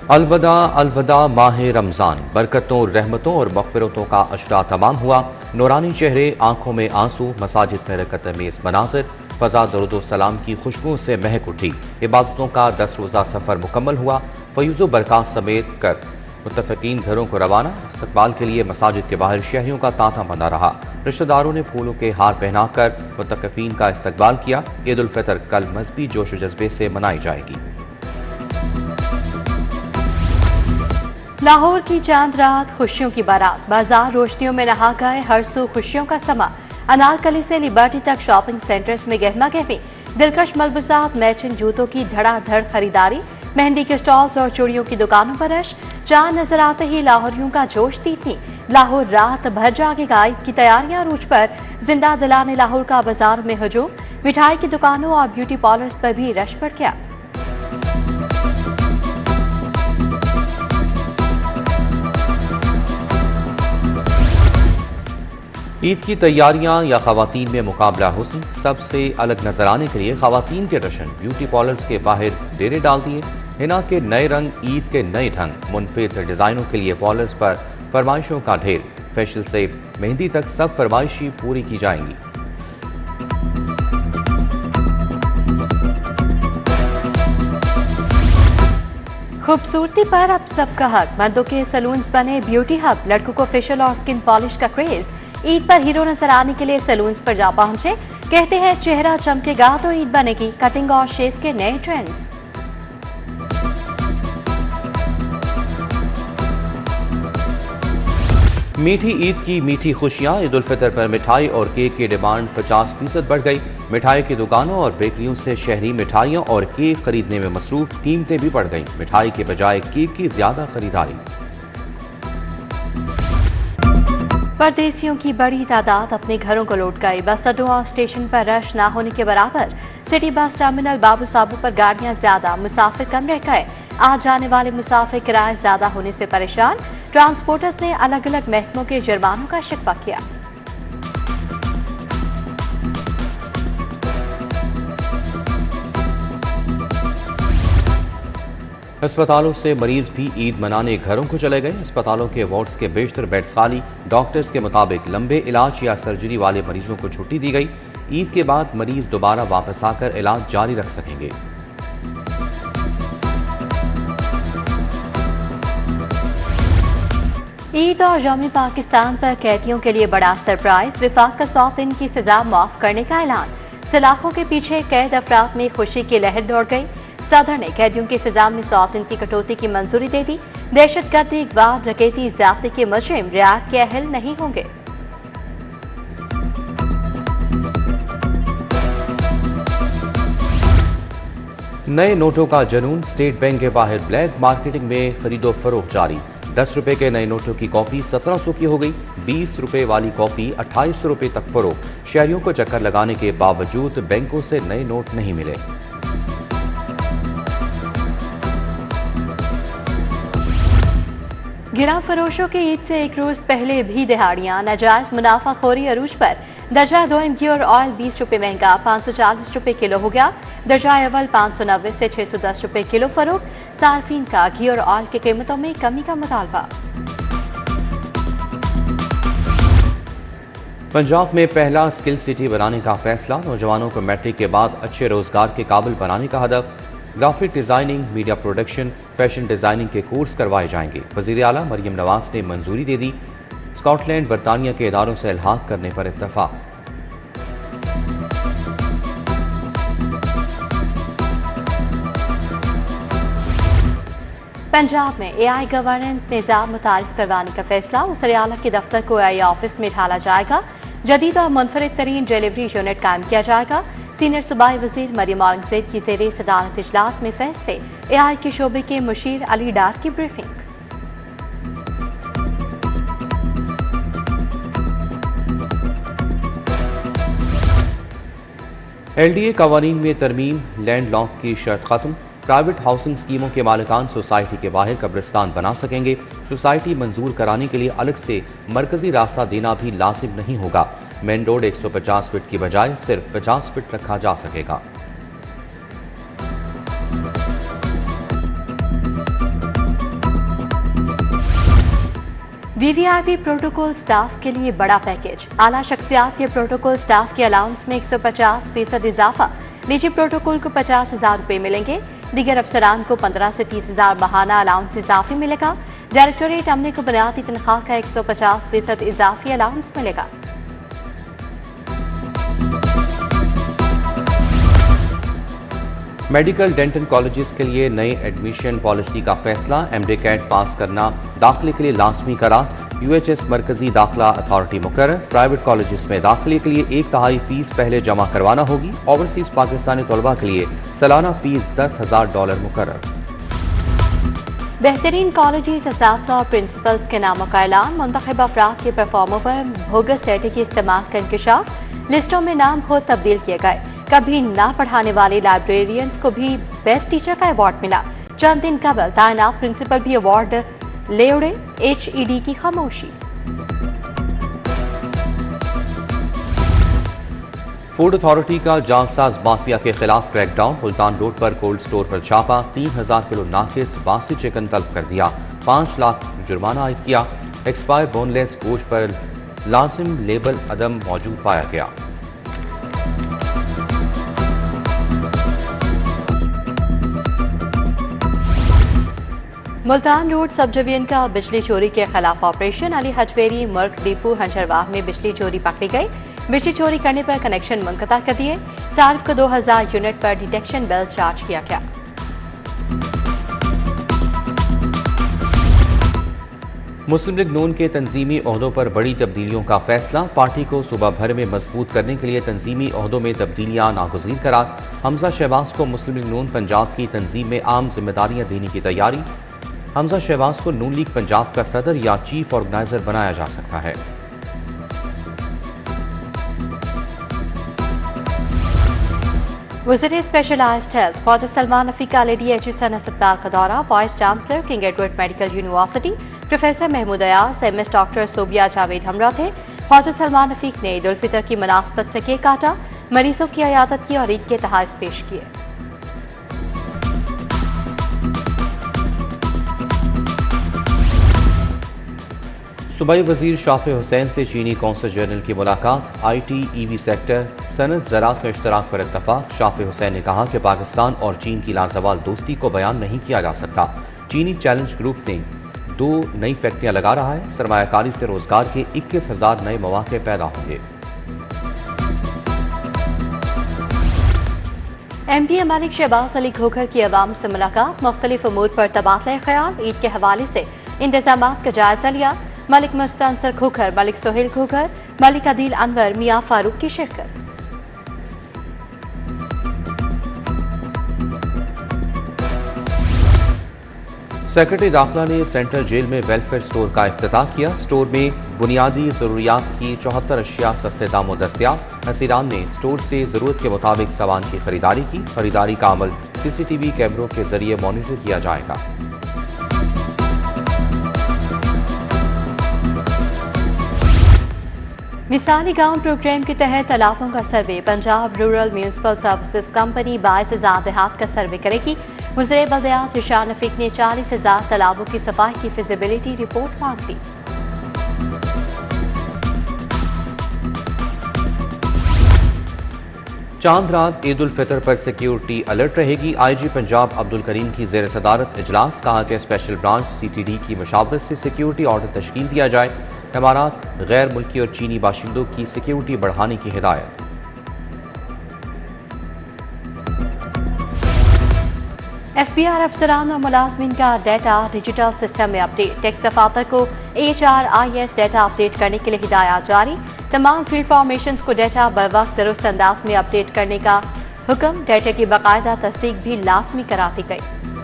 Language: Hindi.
अलविदा अलविदा माह रमज़ान, बरकतों, रहमतों और मग़फ़िरतों का अशरा तमाम हुआ। नूरानी चेहरे, आंखों में आंसू, मसाजिद में रकत-ए-मेज़ मनाज़िर, फ़ज़ा दरूद सलाम की खुशबू से महक उठी। इबादतों का 10 रोज़ा सफ़र मुकम्मल हुआ। फ़यूज़ बरक़ात समेत कर मुत्तफ़िकीन घरों को रवाना। इस्तक़बाल के लिए मसाजिद के बाहर शहरियों का तांता बंधा रहा। रिश्तेदारों ने फूलों के हार पहनाकर मुत्तफ़िकीन का इस्तक़बाल किया। ईद उल फ़ितर कल मज़हबी जोश व जज्बे से मनाई जाएगी। लाहौर की चांद रात, खुशियों की बारात, बाजार रोशनियों में नहा गए, हर सू खुशियों का समा। अनारकली से लिबर्टी तक शॉपिंग सेंटर्स में गहमा गहमी, दिलकश मलबूसात, मैचिंग जूतों की धड़ाधड़ खरीदारी, मेहंदी के स्टॉल्स और चूड़ियों की दुकानों पर रश। चांद नजर आते ही लाहौरियों का जोश थी। लाहौर रात भर जागेगा, ईद की तैयारियां अरूज पर। जिंदा दिलाने लाहौर का बाजार में हजूम, मिठाई की दुकानों और ब्यूटी पार्लर्स पर भी रश बढ़ गया। ईद की तैयारियां या खवातीन में मुकाबला हुस्न, सबसे अलग नजर आने के लिए खवातीन के जश्न, ब्यूटी पार्लर्स के बाहर डेरे डाल दिए। हिना के नए रंग, ईद के नए ढंग, मुनफिद डिजाइनों के लिए पार्लर्स पर फरमाइशों का ढेर। फेशियल से मेहंदी तक सब फरमाइशी पूरी की जाएंगी। खूबसूरती पर अब सबका हक, मर्दों के सलून्स बने ब्यूटी हब, लड़कों को फेशियल और स्किन पॉलिश का क्रेज। ईद पर हीरो नजर आने के लिए सलून्स पर जा पहुंचे, कहते हैं चेहरा चमकेगा तो ईद बनेगी। कटिंग और शेव के नए ट्रेंड्स। मीठी ईद की मीठी खुशियां, ईद उल फितर पर मिठाई और केक की डिमांड 50% बढ़ गई। मिठाई की दुकानों और बेकरियों से शहरी मिठाइयों और केक खरीदने में मसरूफ, कीमतें भी बढ़ गईं। मिठाई के बजाय केक की ज्यादा खरीदारी। परदेसियों की बड़ी तादाद अपने घरों को लौट गई। बस अड्डों और स्टेशन पर रश ना होने के बराबर। सिटी बस टर्मिनल बाबू साबू पर गाड़ियां ज्यादा, मुसाफिर कम रह गए। आ जाने वाले मुसाफिर किराए ज्यादा होने से परेशान। ट्रांसपोर्टर्स ने अलग अलग महकमों के जुर्मानों का शिकवा किया। अस्पतालों से मरीज भी ईद मनाने घरों को चले गए। अस्पतालों के वार्ड्स के बेशतर बेड्स खाली। डॉक्टर्स के मुताबिक लंबे इलाज या सर्जरी वाले मरीजों को छुट्टी दी गई। ईद के बाद मरीज दोबारा वापस आकर इलाज जारी रख सकेंगे। ईद और यौम पाकिस्तान पर कैदियों के लिए बड़ा सरप्राइज, विफाक का 100 दिन की सजा माफ करने का ऐलान। सलाखों के पीछे कैद अफराद में खुशी की लहर दौड़ गई। सदर ने कैदियों की सजा में 100 दिन की कटौती की मंजूरी दे दी। दहशतगर्दी, अगवा, डकैती, ज्यादती के मुजरिम रियायत के अहल नहीं होंगे। नए नोटों का जुनून, स्टेट बैंक के बाहर ब्लैक मार्केटिंग में खरीदो फरोख्त जारी। 10 रुपए के नए नोटों की कॉपी 1700 की हो गई। 20 रुपए वाली कॉपी 2800 रुपए तक फरोख्त। शहरियों को चक्कर लगाने के बावजूद बैंकों से नए नोट नहीं मिले। गिरा फरोशों की ईद से एक रोज पहले भी दिहाड़ियां, नाजायज मुनाफाखोरी अरूज पर। दर्जा दोम घी और ऑयल 20 रुपए महंगा, 540 रुपए किलो हो गया। दर्जा अव्वल 590 से 610 रुपए किलो फरोख्त। सार्फिन का घी और ऑयल की कीमतों में कमी का मुतालबा। पंजाब में पहला स्किल सिटी बनाने का फैसला। नौजवानों को मैट्रिक के बाद अच्छे रोजगार के काबिल बनाने का हदफ। Graphic designing, media production, fashion designing के कोर्स करवाए जाएंगे। वजीर आला मरियम नवाज ने मंजूरी दे दी। स्कॉटलैंड, बरतानिया के इदारों से इल्हाक करने पर इत्तफाक। पंजाब में AI गवर्नेंस निज़ाम मुतारिफ करवाने का फैसला। वज़ीर आला के दफ्तर को AI ऑफिस में ढाला जाएगा। जदीद और मुनफरिद तरीन डिलीवरी यूनिट कायम किया जाएगा। सीनियर सूबाई वजीर मरियम औरंगजेब की ज़ेरे सदारत इजलास में फैसले। AI के शोबे के मुशीर अली डार की ब्रीफिंग। LDA कवानीन में तरमीम, लैंड लॉक की शर्त खत्म। प्राइवेट हाउसिंग स्कीमों के मालिकान सोसाइटी के बाहर कब्रिस्तान बना सकेंगे। सोसाइटी मंजूर कराने के लिए अलग से मरकजी रास्ता देना भी लाजिम नहीं होगा। मेन रोड 150 फीट की बजाय सिर्फ 50 फीट रखा जा सकेगा। वीवीआईपी प्रोटोकॉल स्टाफ के लिए बड़ा पैकेज। आला शख्सियात के प्रोटोकॉल स्टाफ के अलाउंस में 150% इजाफा। निजी प्रोटोकॉल को 50,000 रुपए मिलेंगे। दीगर अफसरान को 15 से 30,000 माहाना अलाउंस इजाफी मिलेगा। डायरेक्टोरेट अमले को बुनियादी तनख्वाह का 150% इजाफी अलाउंस मिलेगा। मेडिकल डेंटल कॉलेजेस के लिए नई एडमिशन पॉलिसी का फैसला। एमडी-कैट पास करना दाखिले के लिए लाजमी करार। यूएचएस मरकजी दाखिला अथॉरिटी मुकर्रर। प्राइवेट कॉलेजेस में दाखिले के लिए 1/3 फीस पहले जमा करवाना होगी। ओवरसीज पाकिस्तानी तलबा के लिए सालाना फीस $10,000 मुकर्रर। बेहतरीन कॉलेजेस, असातिज़ा और प्रिंसिपल्स के नामों का ऐलान। मुंतखब अफराद के परफॉर्मों पर बोगस डेटा के इस्तेमाल का इंकशाफ। लिस्टों में नाम खुद तब्दील किए गए। कभी ना पढ़ाने वाले लाइब्रेरियंस को भी बेस्ट टीचर का अवार्ड मिला। चंद दिन कबल तैनात प्रिंसिपल भी अवार्ड ले उड़े। HED की खामोशी। फूड अथॉरिटी का जालसाज माफिया के खिलाफ क्रैकडाउन। मुल्तान रोड पर कोल्ड स्टोर पर छापा। 3000 किलो नाकिस बासी चिकन तलब कर दिया। 5 लाख जुर्माना आयद किया। एक्सपायर बोनलेस गोश्त पर लाजिम लेबल अदम मौजूद पाया गया। मुल्तान रोड सब डिवीजन का बिजली चोरी के खिलाफ ऑपरेशन। अली हजवेरी मर्क डिपो हंजरवाह में बिजली चोरी पकड़ी गई। बिजली चोरी करने पर कनेक्शन मुनक़ता कर दिए। सार्फ को 2000 यूनिट पर डिटेक्शन बिल चार्ज किया गया। मुस्लिम लीग नून के तंजीमी ओहदों पर बड़ी तब्दीलियों का फैसला। पार्टी को सूबा भर में मजबूत करने के लिए तंजीमी ओहदों में तब्दीलियां नागुज़ीर करार। हमजा शहबाज को मुस्लिम लीग नून पंजाब की तंजीम में आम जिम्मेदारियां देने की तैयारी। हमजा शहबाज को नून लीग पंजाब का सदर या चीफ ऑर्गेनाइजर बनाया जा सकता है। वज़ीर स्पेशलाइज्ड हेल्थ ख्वाजा सलमान रफी का LADH सन अस्पताल का दौरा। Vice chancellor King Edward medical university professor Mahmood Ayaz, MS doctor Sobia Javed हमरा थे। ख्वाजा सलमान रफीक ने ईद उल फितर की मुनासबत से केक काटा। मरीजों की अयादत की और ईद के तहाइफ पेश किए। सूबाई वजीर शाफे हुसैन से चीनी कौंसल जनरल की मुलाकात। IT, EV सेक्टर, सनत, ज़राअत में इश्तराक पर इत्तफाक। शाफे हुसैन ने कहा कि पाकिस्तान और चीन की लाजवाल दोस्ती को बयान नहीं किया जा सकता। चीनी चैलेंज ग्रुप ने 2 नई फैक्ट्रियां लगा रहा है। सरमायाकारी से रोजगार के 21,000 नए मौके पैदा होंगे। MPA मलिक शहबाज अली खोखर की अवाम से मुलाकात। मुख्तलिफ उमूर पर तबादला ख्याल। ईद के हवाले से इंतजामात का जायजा लिया। मलिक मुस्तंसर खोखर, मलिक सोहेल खोखर, मलिक अदील अनवर, मियां फारूक की शिरकत। सेक्रेटरी दाखिला ने सेंट्रल जेल में वेलफेयर स्टोर का इफ्तिताह किया। स्टोर में बुनियादी जरूरियात की 74 अशिया सस्ते दामों दस्तयाब। हसीरान ने स्टोर से जरूरत के मुताबिक सामान की खरीदारी की। खरीदारी का अमल CCTV कैमरों के जरिए मॉनिटर किया जाएगा। मिसाली गांव प्रोग्राम के तहत तालाबों का सर्वे। Punjab rural municipal services company 22,000 देहात का सर्वे करेगी। वज़ीर बल्दियात ज़ीशान रफ़ीक ने 40,000 तालाबों की सफाई की फिजिबिलिटी रिपोर्ट मांग ली। चांद रात ईद उल फितर पर सिक्योरिटी अलर्ट रहेगी। IG पंजाब अब्दुल करीम की ज़ेर सदारत इजलास। कहा कि स्पेशल ब्रांच CTD की मशावरत से सिक्योरिटी ऑर्डर तश्कील दिया जाए। इमारात, गैर मुल्की और चीनी बाशिंदों की सिक्योरिटी बढ़ाने की हिदायत। FBR अफसरान और मुलाजमीन का डेटा डिजिटल सिस्टम में अपडेट। टैक्स दफातर को HRIS डेटा अपडेट करने के लिए हिदायत जारी। तमाम फील्ड फॉर्मेशन को डेटा बर वक्त दुरुस्त अंदाज में अपडेट करने का हुक्म। डेटा की बाकायदा तस्दीक भी लाजमी करा दी गई।